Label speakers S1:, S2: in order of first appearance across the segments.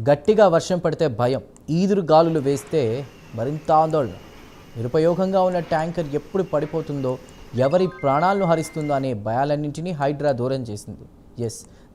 S1: గట్టిగా వర్షం పడితే భయం, ఈదురు గాలులు వేస్తే మరింత ఆందోళన. నిరుపయోగంగా ఉన్న ట్యాంకర్ ఎప్పుడు పడిపోతుందో, ఎవరి ప్రాణాలను హరిస్తుందో అనే భయాలన్నింటినీ హైడ్రా దూరం చేసింది.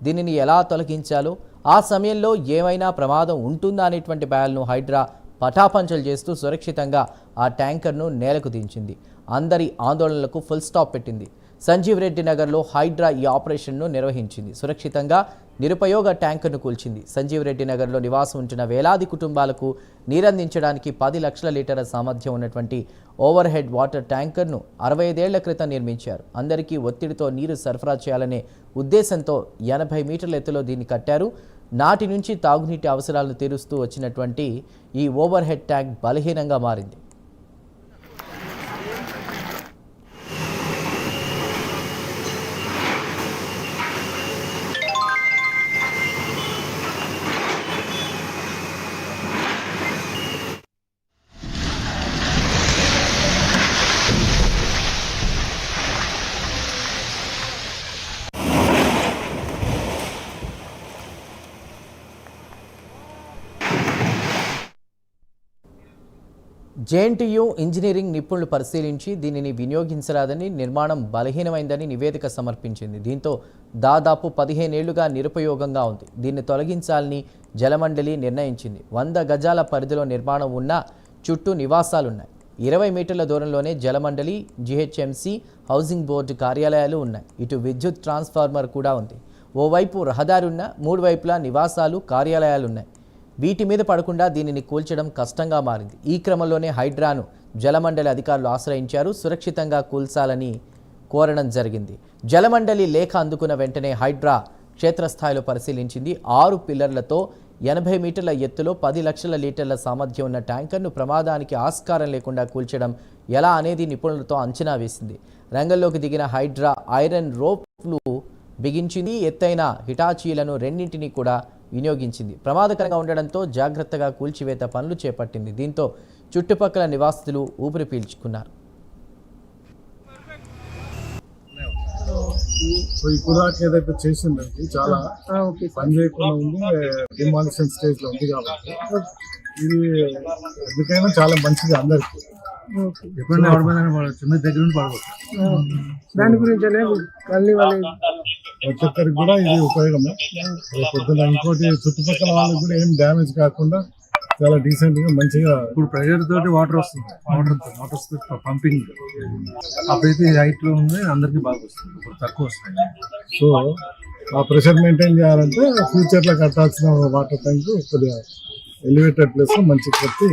S1: దీనిని ఎలా తొలగించాలో, ఆ సమయంలో ఏమైనా ప్రమాదం ఉంటుందా అనేటువంటి భయాలను హైడ్రా పటాపంచలు చేస్తూ సురక్షితంగా ఆ ట్యాంకర్ను నేలకు దించింది. అందరి ఆందోళనలకు ఫుల్ స్టాప్ పెట్టింది. సంజీవ్ రెడ్డి నగర్లో హైడ్రా ఈ ఆపరేషన్ను నిర్వహించింది. సురక్షితంగా నిరుపయోగ ట్యాంకర్ను కూల్చింది. సంజీవ్ రెడ్డి నగర్లో నివాసం ఉంటున్న వేలాది కుటుంబాలకు నీరందించడానికి 10 లక్షల లీటర్ల సామర్థ్యం ఉన్నటువంటి ఓవర్ హెడ్ వాటర్ ట్యాంకర్ను 65 ఏళ్ల క్రితం నిర్మించారు. అందరికీ ఒత్తిడితో నీరు సరఫరా చేయాలనే ఉద్దేశంతో 80 మీటర్ల ఎత్తులో దీన్ని కట్టారు. నాటి నుంచి తాగునీటి అవసరాలను తీరుస్తూ వచ్చినటువంటి ఈ ఓవర్ హెడ్ ట్యాంక్ బలహీనంగా మారింది. జేఎన్టీయూ ఇంజనీరింగ్ నిపుణులు పరిశీలించి దీనిని వినియోగించరాదని, నిర్మాణం బలహీనమైందని నివేదిక సమర్పించింది. దీంతో దాదాపు 15 ఏళ్లుగా నిరుపయోగంగా ఉంది. దీన్ని తొలగించాలని జలమండలి నిర్ణయించింది. 100 గజాల పరిధిలో నిర్మాణం ఉన్న చుట్టూ నివాసాలున్నాయి. 20 మీటర్ల దూరంలోనే జలమండలి, జీహెచ్ఎంసీ, హౌసింగ్ బోర్డు కార్యాలయాలు ఉన్నాయి. ఇటు విద్యుత్ ట్రాన్స్ఫార్మర్ కూడా ఉంది. ఓవైపు రహదారి ఉన్న 3 వైపులా నివాసాలు, కార్యాలయాలున్నాయి. వీటి మీద పడకుండా దీనిని కూల్చడం కష్టంగా మారింది. ఈ క్రమంలోనే హైడ్రాను జలమండలి అధికారులు ఆశ్రయించారు. సురక్షితంగా కూల్చాలని కోరడం జరిగింది. జలమండలి లేఖ అందుకున్న వెంటనే హైడ్రా క్షేత్రస్థాయిలో పరిశీలించింది. 6 పిల్లర్లతో 80 మీటర్ల ఎత్తులో 10 లక్షల లీటర్ల సామర్థ్యం ఉన్న ట్యాంకర్ను ప్రమాదానికి ఆస్కారం లేకుండా కూల్చడం ఎలా అనేది నిపుణులతో అంచనా వేసింది. రంగంలోకి దిగిన హైడ్రా ఐరన్ రోప్లు బిగించింది. ఎత్తైన హిటాచీలను రెండింటినీ కూడా వినియోగించింది. ప్రమాదకరంగా ఉండడంతో జాగ్రత్తగా కూల్చివేత పనులు చేపట్టింది. దీంతో చుట్టుపక్కల నివాసితులు ఊపిరి పీల్చుకున్నారు.
S2: ఇప్పుడు ఏదైతే చేసిందండి చాలా పని చేయకుండా ఉంది, డిమాలిషన్ స్టేజ్ లో ఉంది కాబట్టి ఇది ఎందుకైనా చాలా మంచిది అందరికి.
S3: ఎప్పుడైనా చిన్న దగ్గర నుండి పడవచ్చు.
S4: దాని గురించి
S2: ప్రతి ఒక్కరికి కూడా ఇది ఉపయోగమే. పొద్దున ఇంకోటి చుట్టుపక్కల వాళ్ళకి కూడా ఏం డ్యామేజ్ కాకుండా చాలా డీసెంట్ గా మంచిగా.
S3: ఇప్పుడు ప్రెషర్ తోటి వాటర్ వస్తుంది, మోటార్స్ పంపింగ్ అప్పుడైతే హైట్ లో ఉంది, అందరికి బాగా వస్తుంది. ఇప్పుడు తక్కువ వస్తుంది.
S2: సో ఆ ప్రెషర్ మెయింటైన్ చేయాలంటే ఫ్యూచర్ లో కట్టాల్సిన వాటర్ ట్యాంక్ కొద్దిగా ఎలివేటెడ్ ప్లేస్ లో మంచి కట్టి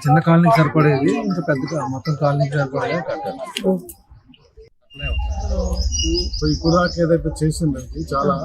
S3: చిన్న కాలనీకి సరిపడేది ఇంకా పెద్దగా మొత్తం కాలనీకి సరిపడేది కట్టాలి.
S2: ఇప్పుడు ఏదైతే చేసిందండి చాలా